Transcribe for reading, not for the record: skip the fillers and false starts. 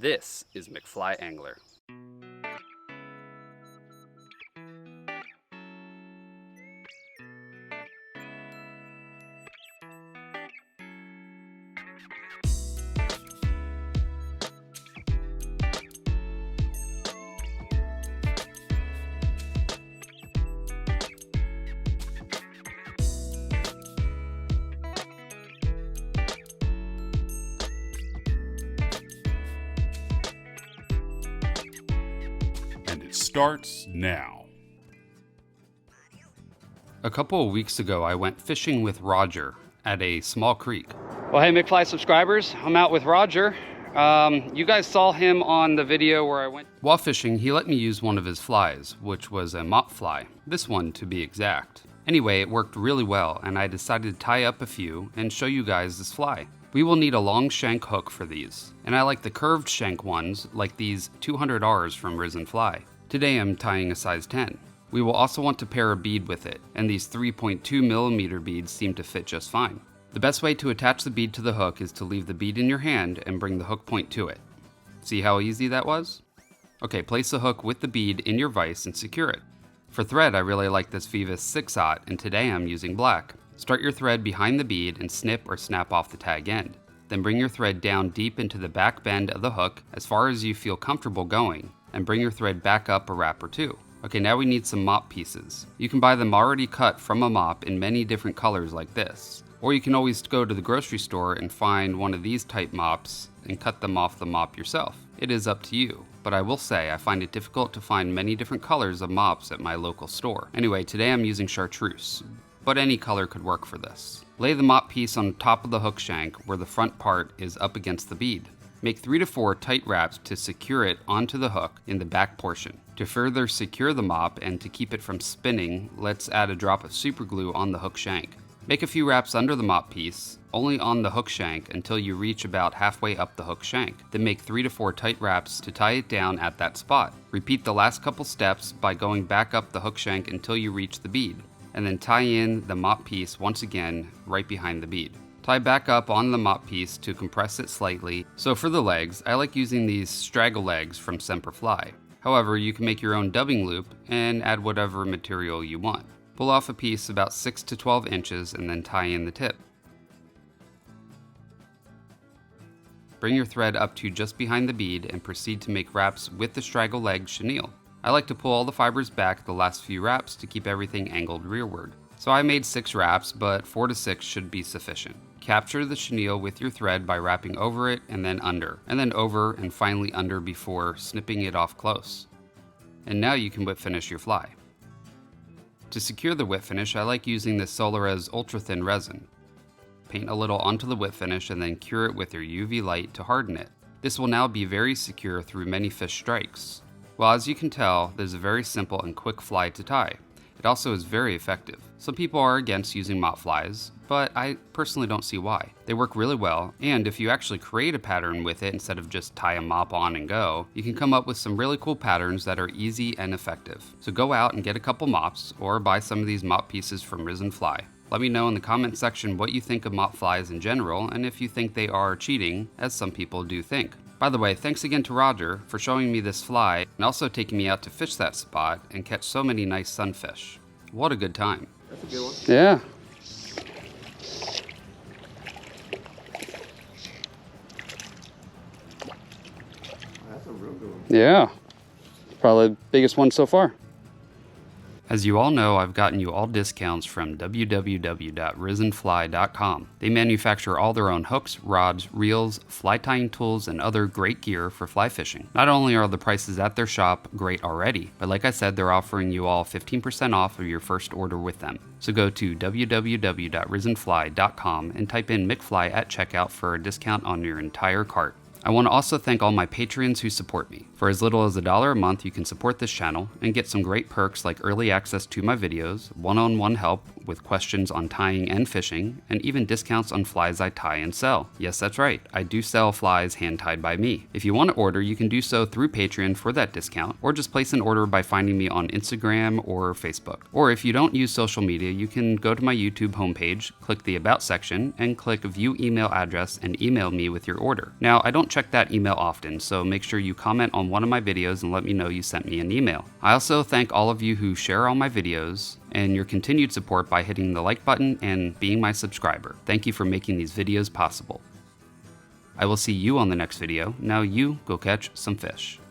This is McFly Angler. Starts now. A couple of weeks ago, I went fishing with Roger at a small creek. Well, hey, McFly subscribers, I'm out with Roger. You guys saw him on the video where I went. While fishing, he let me use one of his flies, which was a mop fly. This one, to be exact. Anyway, it worked really well, and I decided to tie up a few and show you guys this fly. We will need a long shank hook for these, and I like the curved shank ones, like these 200Rs from Risen Fly. Today I'm tying a size 10. We will also want to pair a bead with it, and these 3.2mm beads seem to fit just fine. The best way to attach the bead to the hook is to leave the bead in your hand and bring the hook point to it. See how easy that was? Okay, place the hook with the bead in your vise and secure it. For thread, I really like this Vivus 6/0, and today I'm using black. Start your thread behind the bead and snip or snap off the tag end. Then bring your thread down deep into the back bend of the hook as far as you feel comfortable going, and bring your thread back up a wrap or two. Okay, now we need some mop pieces. You can buy them already cut from a mop in many different colors like this. Or you can always go to the grocery store and find one of these type mops and cut them off the mop yourself. It is up to you, but I will say I find it difficult to find many different colors of mops at my local store. Anyway, today I'm using chartreuse, but any color could work for this. Lay the mop piece on top of the hook shank where the front part is up against the bead. Make 3 to 4 tight wraps to secure it onto the hook in the back portion. To further secure the mop and to keep it from spinning, let's add a drop of super glue on the hook shank. Make a few wraps under the mop piece, only on the hook shank until you reach about halfway up the hook shank. Then make 3 to 4 tight wraps to tie it down at that spot. Repeat the last couple steps by going back up the hook shank until you reach the bead, and then tie in the mop piece once again right behind the bead. Tie back up on the mop piece to compress it slightly. So for the legs, I like using these straggle legs from Semperfli. However, you can make your own dubbing loop and add whatever material you want. Pull off a piece about 6 to 12 inches and then tie in the tip. Bring your thread up to just behind the bead and proceed to make wraps with the straggle leg chenille. I like to pull all the fibers back the last few wraps to keep everything angled rearward. So I made 6 wraps, but 4 to 6 should be sufficient. Capture the chenille with your thread by wrapping over it and then under, and then over and finally under before snipping it off close. And now you can whip finish your fly. To secure the whip finish, I like using this Solarez ultra thin resin. Paint a little onto the whip finish and then cure it with your UV light to harden it. This will now be very secure through many fish strikes. Well, as you can tell, this is a very simple and quick fly to tie. It also is very effective. Some people are against using mop flies, but I personally don't see why. They work really well, and if you actually create a pattern with it instead of just tie a mop on and go, you can come up with some really cool patterns that are easy and effective. So go out and get a couple mops, or buy some of these mop pieces from Risen Fly. Let me know in the comment section what you think of mop flies in general, and if you think they are cheating, as some people do think. By the way, thanks again to Roger for showing me this fly and also taking me out to fish that spot and catch so many nice sunfish. What a good time. That's a good one. Yeah. That's a real good one. Yeah. Probably the biggest one so far. As you all know, I've gotten you all discounts from www.risenfly.com. They manufacture all their own hooks, rods, reels, fly tying tools, and other great gear for fly fishing. Not only are the prices at their shop great already, but like I said, they're offering you all 15% off of your first order with them. So go to www.risenfly.com and type in McFly at checkout for a discount on your entire cart. I want to also thank all my Patreons who support me. For as little as $1 a month, you can support this channel and get some great perks like early access to my videos, one-on-one help with questions on tying and fishing, and even discounts on flies I tie and sell. Yes, that's right, I do sell flies hand-tied by me. If you want to order, you can do so through Patreon for that discount, or just place an order by finding me on Instagram or Facebook. Or if you don't use social media, you can go to my YouTube homepage, click the About section, and click View Email Address and email me with your order. Now, I don't check that email often, so make sure you comment on one of my videos and let me know you sent me an email. I also thank all of you who share all my videos and your continued support by hitting the like button and being my subscriber. Thank you for making these videos possible. I will see you on the next video. Now you go catch some fish.